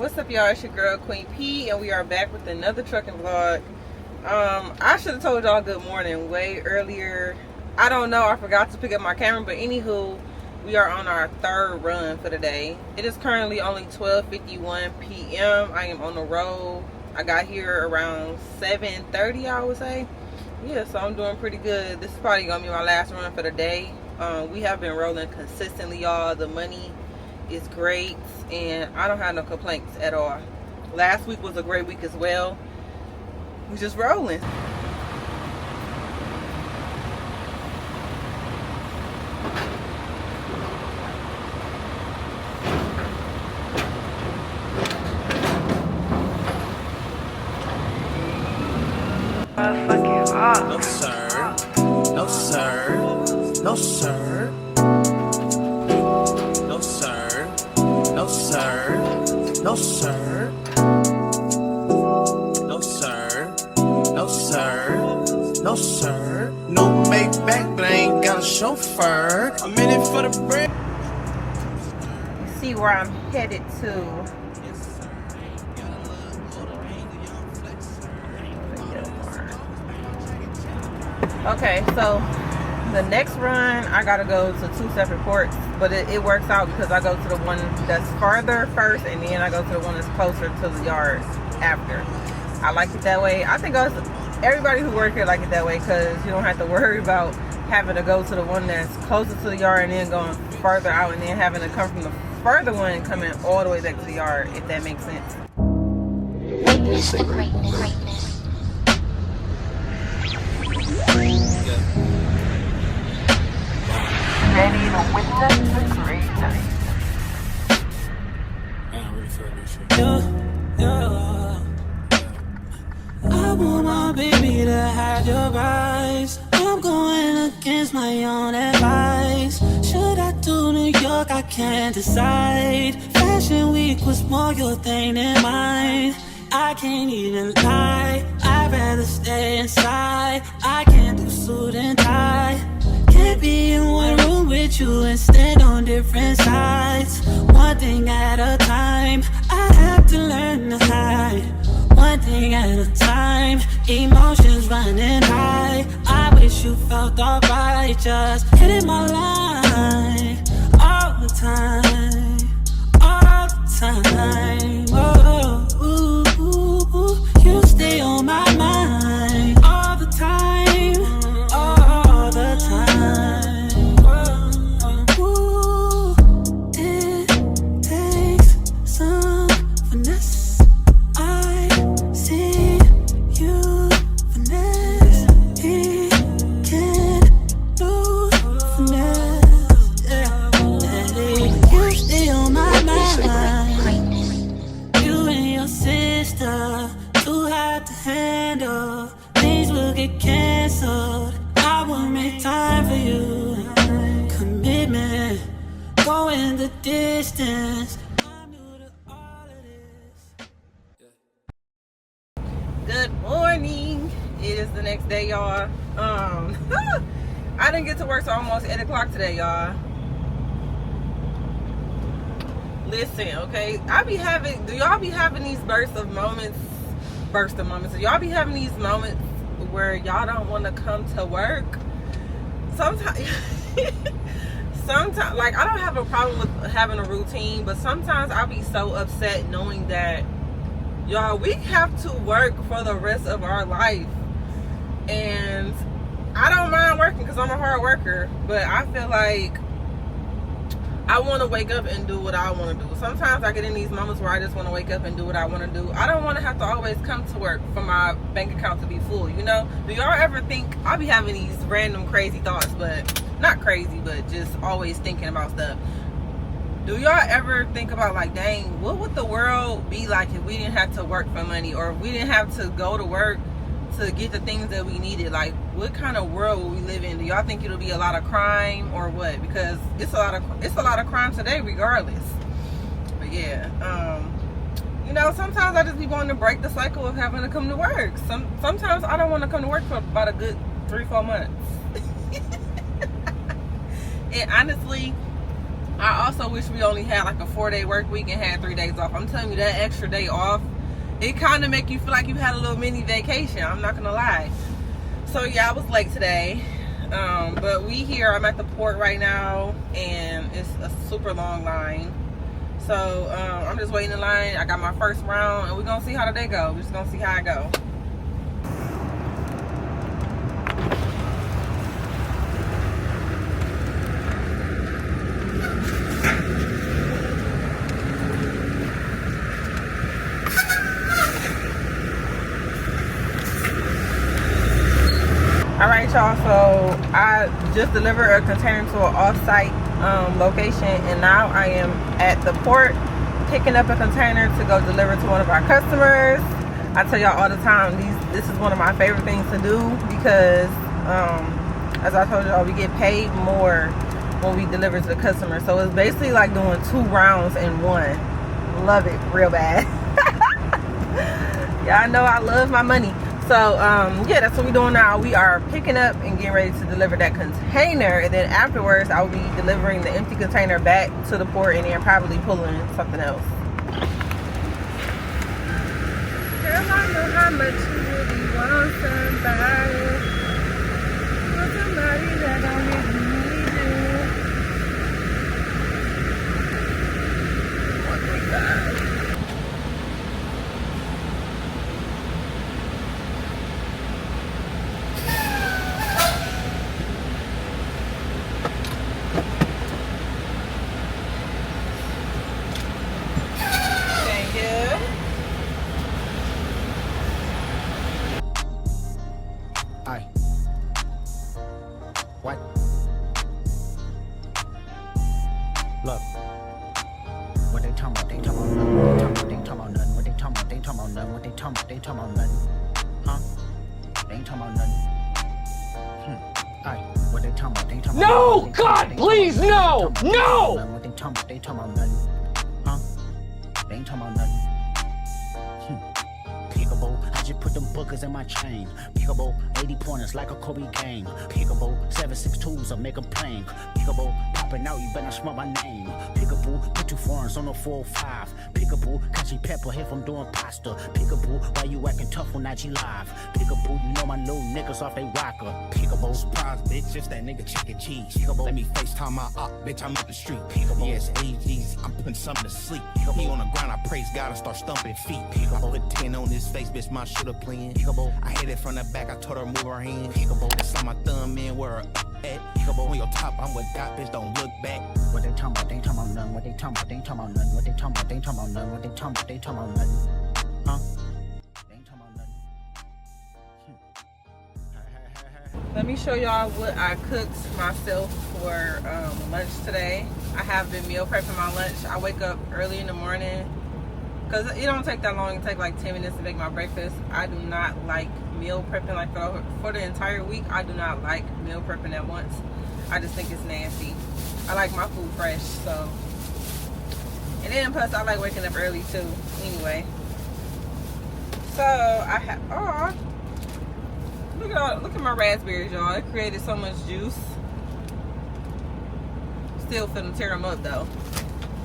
What's up, y'all? It's your girl Queen P, and we are back with another trucking vlog. I should have told y'all good morning way earlier. I don't know, I forgot to pick up my camera, but anywho, we are on our third run for the day. It is currently only 12:51 p.m. I am on the road. I got here around 7:30, I would say. Yeah, so I'm doing pretty good. This is probably gonna be my last run for the day. We have been rolling consistently, y'all. The money is great, and I don't have no complaints at all. Last week was a great week as well. We just rolling. No sir, no sir, no sir, no sir, no sir, no sir, no sir, no sir, no sir. No Maybach, but I ain't got a chauffeur. I'm in it for the bread. See where I'm headed to. Okay, so the next run I gotta go to 2 separate ports, but it works out because I go to the one that's farther first, and then I go to the one that's closer to the yard after. I like it that way. I think everybody who works here like it that way, because you don't have to worry about having to go to the one that's closer to the yard and then going further out, and then having to come from the further one and coming all the way back to the yard, if that makes sense. Witness the greatness. Ready to witness the greatness. I want my baby to have your eyes. I'm going against my own advice. Should I do New York? I can't decide. Fashion week was more your thing than mine. I can't even lie, I'd rather stay inside. I can't do suit and tie. Can't be in one room with you and stand on different sides. One thing at a time, I have to learn to hide. One thing at a time, emotions running high. I wish you felt alright, just hitting my line all the time, all the time. Oh, ooh, ooh, ooh. You stay on my mind all the time, all the time. Ooh, it takes some finesse. I see you finesse. He can't lose finesse. Yeah. You stay on my mind. You and your sister, too hard to handle. Things will get canceled. I will make time for you. Commitment, going the distance. I'm new to all of this. Good morning. It is the next day, y'all. I didn't get to work till almost 8 o'clock today, y'all. Listen, okay, do y'all be having these bursts of moments? Do y'all be having these moments where y'all don't want to come to work? Sometimes, like, I don't have a problem with having a routine, but sometimes I'll be so upset knowing that, y'all, we have to work for the rest of our life. And I don't mind working because I'm a hard worker, but I feel like I want to wake up and do what I want to do. Sometimes I get in these moments where I just want to wake up and do what I want to do. I don't want to have to always come to work for my bank account to be full, you know? Do y'all ever think, I'll be having these random crazy thoughts, but not crazy, but just always thinking about stuff. Do y'all ever think about, like, dang, what would the world be like if we didn't have to work for money, or if we didn't have to go to work to get the things that we needed? Like, what kind of world will we live in? Do y'all think it'll be a lot of crime or what? Because it's a lot of crime today regardless. But yeah, you know, sometimes I just be wanting to break the cycle of having to come to work. Sometimes I don't want to come to work for about a good 3-4 months. And honestly, I also wish we only had like a 4-day work week and had 3 days off. I'm telling you, that extra day off, it kind of make you feel like you had a little mini vacation. I'm not gonna lie. So yeah, I was late today, but we here. I'm at the port right now, and it's a super long line. So I'm just waiting in line. I got my first round, and we're gonna see how the day go. We're just gonna see how it go. All right, y'all, so I just delivered a container to an off-site location, and now I am at the port picking up a container to go deliver to one of our customers. I tell y'all all the time, this is one of my favorite things to do because as I told y'all, we get paid more when we deliver to the customer. So it's basically like doing 2 rounds in one. Love it real bad. Y'all know I love my money. So yeah, that's what we're doing now. We are picking up and getting ready to deliver that container, and then afterwards I will be delivering the empty container back to the port, and then probably pulling something else. Girl, I know how much you really want somebody. Want somebody that don't really need you. What we got? What? Look. What they talking about? They talking about nothing. They talking about nothing. What they talking about? They talking about nothing. What they talking about? They talking about nothing. Huh? They ain't talking about nothing. Aye. What they talking about? They talking about No! God, please, no! No! What they talking about? They talking about nothing. Huh? They ain't talking about nothing. Pickable, I just put them bookers in my chain. Pickable, 80 pointers like a Kobe game. Pickable, 7.62s, I make them plain. Pickable, popping out, you better smell my name. Pickable, put 2 foreigns on the 405. Pickable, catchy pepper here from doing pasta. Pickable, why you acting tough on IG Live? Pickable, you know my little niggas off they rocker. Pickable, Surprise, bitch, it's that nigga chicken cheese. Pickable. Let me FaceTime my op, bitch, I'm up the street. Pickable. Yes, AG's, I'm putting something to sleep. Pickable. He on the ground, I praise God and start stumping feet. Pickable. I put 10 on his face, bitch, my shooter playing. Pickable. I hit it from the back, I told her move her hand. Pickable. I saw my thumb in where her at. Pickable. On your top, I'm with God, bitch, don't look back. What they talking about? They talking about nothing. What they talking about? They ain't talking about nothing. What they talking about? They ain't talking about nothing. What they talking about? They talking about nothing. Huh? They ain't talking about nothing. Let me show y'all what I cooked myself for lunch today. I have been meal prepping my lunch. I wake up early in the morning because it don't take that long. It takes like 10 minutes to make my breakfast. I do not like meal prepping like for the entire week. I do not like meal prepping at once. I just think it's nasty. I like my food fresh, so. And then plus I like waking up early too, anyway. So I have, oh, look at my raspberries, y'all. It created so much juice. Still finna tear them up though.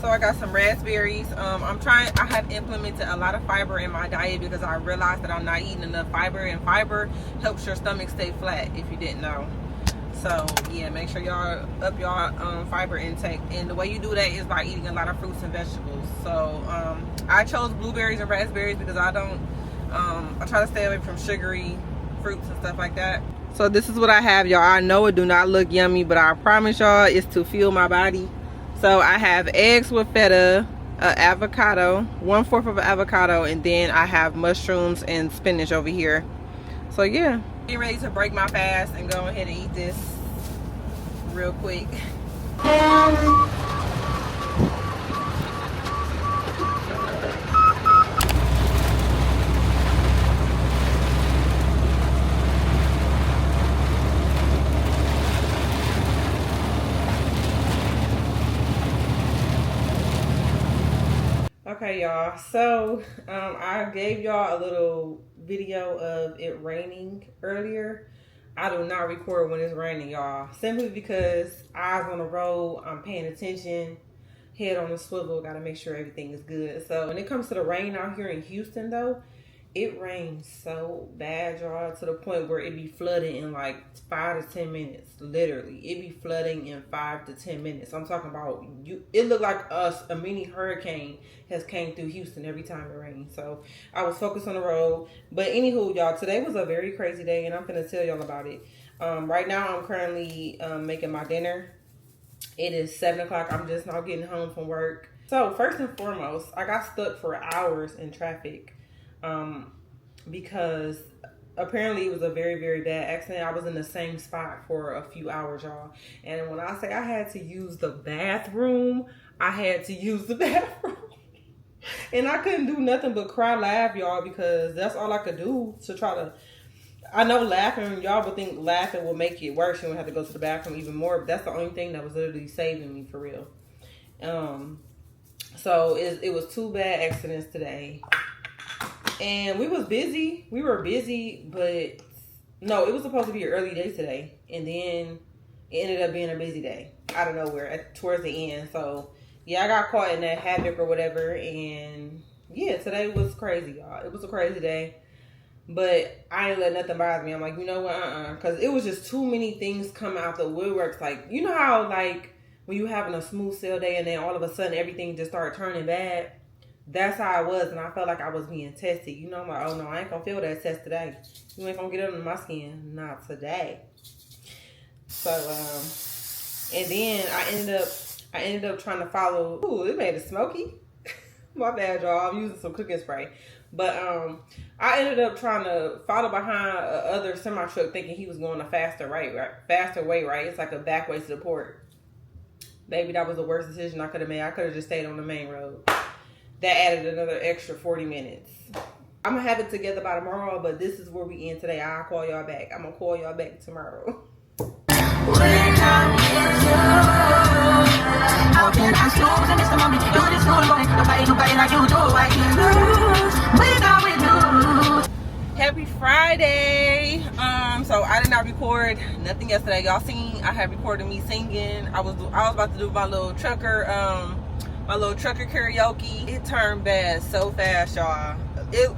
So I got some raspberries. I have implemented a lot of fiber in my diet because I realized that I'm not eating enough fiber, and fiber helps your stomach stay flat, if you didn't know. So yeah, make sure y'all up y'all fiber intake, and the way you do that is by eating a lot of fruits and vegetables. So I chose blueberries and raspberries because I try to stay away from sugary fruits and stuff like that. So this is what I have, y'all. I know it do not look yummy, but I promise y'all it's to fuel my body. So I have eggs with feta, avocado, 1/4 of an avocado, and then I have mushrooms and spinach over here. So yeah, getting ready to break my fast and go ahead and eat this real quick. Okay, y'all, so I gave y'all a little video of it raining earlier. I do not record when it's raining, y'all. Simply because eyes on the road, I'm paying attention, head on the swivel, gotta make sure everything is good. So when it comes to the rain out here in Houston though, it rains so bad, y'all, to the point where it be flooding in like 5 to 10 minutes. Literally, it be flooding in 5 to 10 minutes. I'm talking about you. It looked like a mini hurricane has came through Houston every time it rains. So I was focused on the road. But anywho, y'all, today was a very crazy day, and I'm gonna tell y'all about it. Right now, I'm currently making my dinner. It is 7 o'clock. I'm just now getting home from work. So first and foremost, I got stuck for hours in traffic. Because apparently it was a very, very bad accident. I was in the same spot for a few hours, y'all. And when I say I had to use the bathroom, I had to use the bathroom. And I couldn't do nothing but cry, laugh, y'all, because that's all I could do to try to... I know laughing, y'all would think laughing will make it worse. You would have to go to the bathroom even more. But that's the only thing that was literally saving me, for real. So it was 2 bad accidents today. And we was busy. We were busy, but no, it was supposed to be an early day today. And then it ended up being a busy day out of nowhere towards the end. So, yeah, I got caught in that havoc or whatever. And, yeah, today was crazy, y'all. It was a crazy day. But I ain't let nothing bother me. I'm like, you know what, because it was just too many things come out the woodworks. Like, you know how, like, when you having a smooth sail day and then all of a sudden everything just started turning bad? That's how I was, and I felt like I was being tested. You know, I'm like, oh no, I ain't gonna feel that test today. You ain't gonna get under my skin. Not today. So, and then I ended up trying to follow. Ooh, it made it smoky. My bad, y'all. I'm using some cooking spray. But I ended up trying to follow behind a other semi truck, thinking he was going a faster way, right? It's like a back way to the port. Baby, that was the worst decision I could have made. I could have just stayed on the main road. That added another extra 40 minutes. I'm going to have it together by tomorrow, but this is where we end today. I'll call y'all back. I'm going to call y'all back tomorrow. When I'm with you, how can I snooze and miss the moment you do this whole moment? Nobody like you do, I can lose. When I'm with you. Happy Friday. So I did not record nothing yesterday. Y'all seen I had recorded me singing. I was about to do my little trucker karaoke. It turned bad so fast, y'all.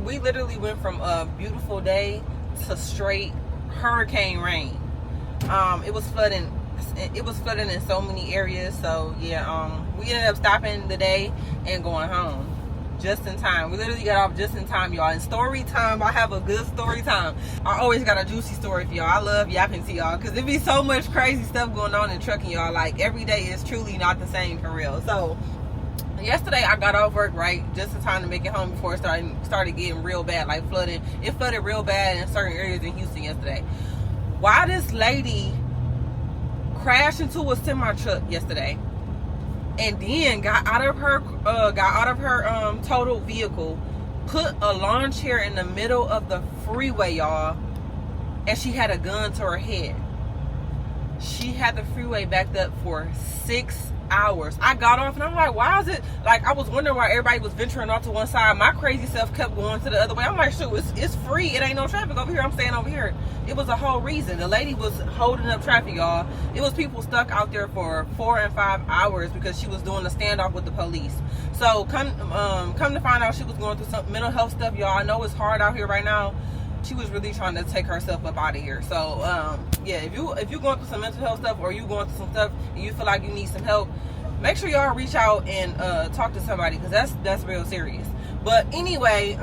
We literally went from a beautiful day to straight hurricane rain. It was flooding in so many areas. So yeah, we ended up stopping the day and going home just in time. We literally got off just in time, y'all. And story time, I have a good story time. I always got a juicy story for y'all. I love yapping to y'all because there be so much crazy stuff going on in trucking, y'all. Like, every day is truly not the same, for real. So yesterday I got off work right just in time to make it home before it started getting real bad, like flooding. It flooded real bad in certain areas in Houston yesterday. Why this lady crashed into a semi truck yesterday and then got out of her totaled vehicle, put a lawn chair in the middle of the freeway, y'all, and she had a gun to her head. She had the freeway backed up for 6 hours. I got off and I'm like, why is it, like, I was wondering why everybody was venturing off to one side. My crazy self kept going to the other way. I'm like, shoot, it's free. It ain't no traffic over here. I'm staying over here. It was a whole reason. The lady was holding up traffic, y'all. It was people stuck out there for 4 and 5 hours because she was doing a standoff with the police. So come to find out, she was going through some mental health stuff, y'all. I know it's hard out here right now. She was really trying to take herself up out of here. So yeah, if you're going through some mental health stuff, or you going through some stuff and you feel like you need some help, make sure y'all reach out and talk to somebody, because that's real serious. But anyway,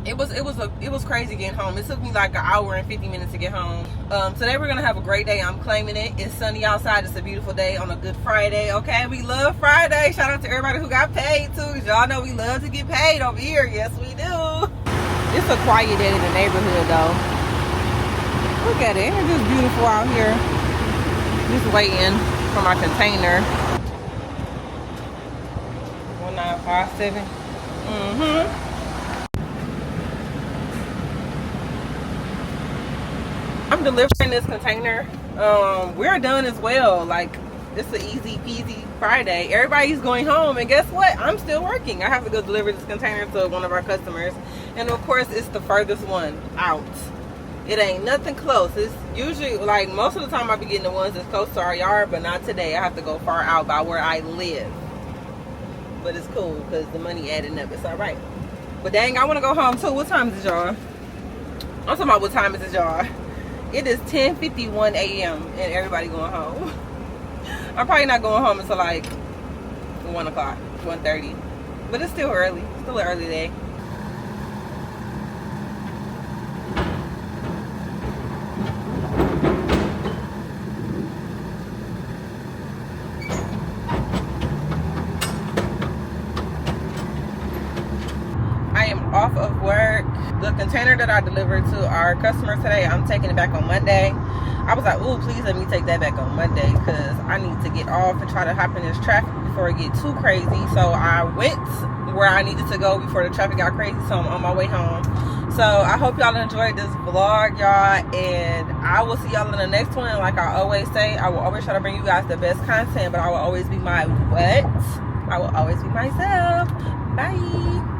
it was crazy getting home. It took me like an hour and 50 minutes to get home. Today we're gonna have a great day. I'm claiming it. It's sunny outside. It's a beautiful day on a good Friday. Okay, we love Friday. Shout out to everybody who got paid too. Y'all know we love to get paid over here. Yes, we do. It's a quiet day in the neighborhood though. Look at it. It's just beautiful out here. Just waiting for my container. 1957. I'm delivering this container. We're done as well. Like, it's an easy peasy Friday. Everybody's going home, and guess what? I'm still working. I have to go deliver this container to one of our customers, and of course it's the furthest one out. It ain't nothing close. It's usually, like, most of the time I be getting the ones that's close to our yard, but not today. I have to go far out by where I live. But it's cool because the money adding up. It's all right. But dang, I want to go home too. What time is it, y'all? I'm talking about what time is it, y'all? It is 10:51 a.m. and everybody going home. I'm probably not going home until like 1 o'clock, 1:30. But it's still early. It's still an early day. I am off of work. The container that I delivered to our customer today, I'm taking it back on Monday. I was like, ooh, please let me take that back on Monday because I need to get off and try to hop in this traffic before it get too crazy. So I went where I needed to go before the traffic got crazy. So I'm on my way home. So I hope y'all enjoyed this vlog, y'all, and I will see y'all in the next one. Like I always say, I will always try to bring you guys the best content, but I will always be my what? I will always be myself. Bye.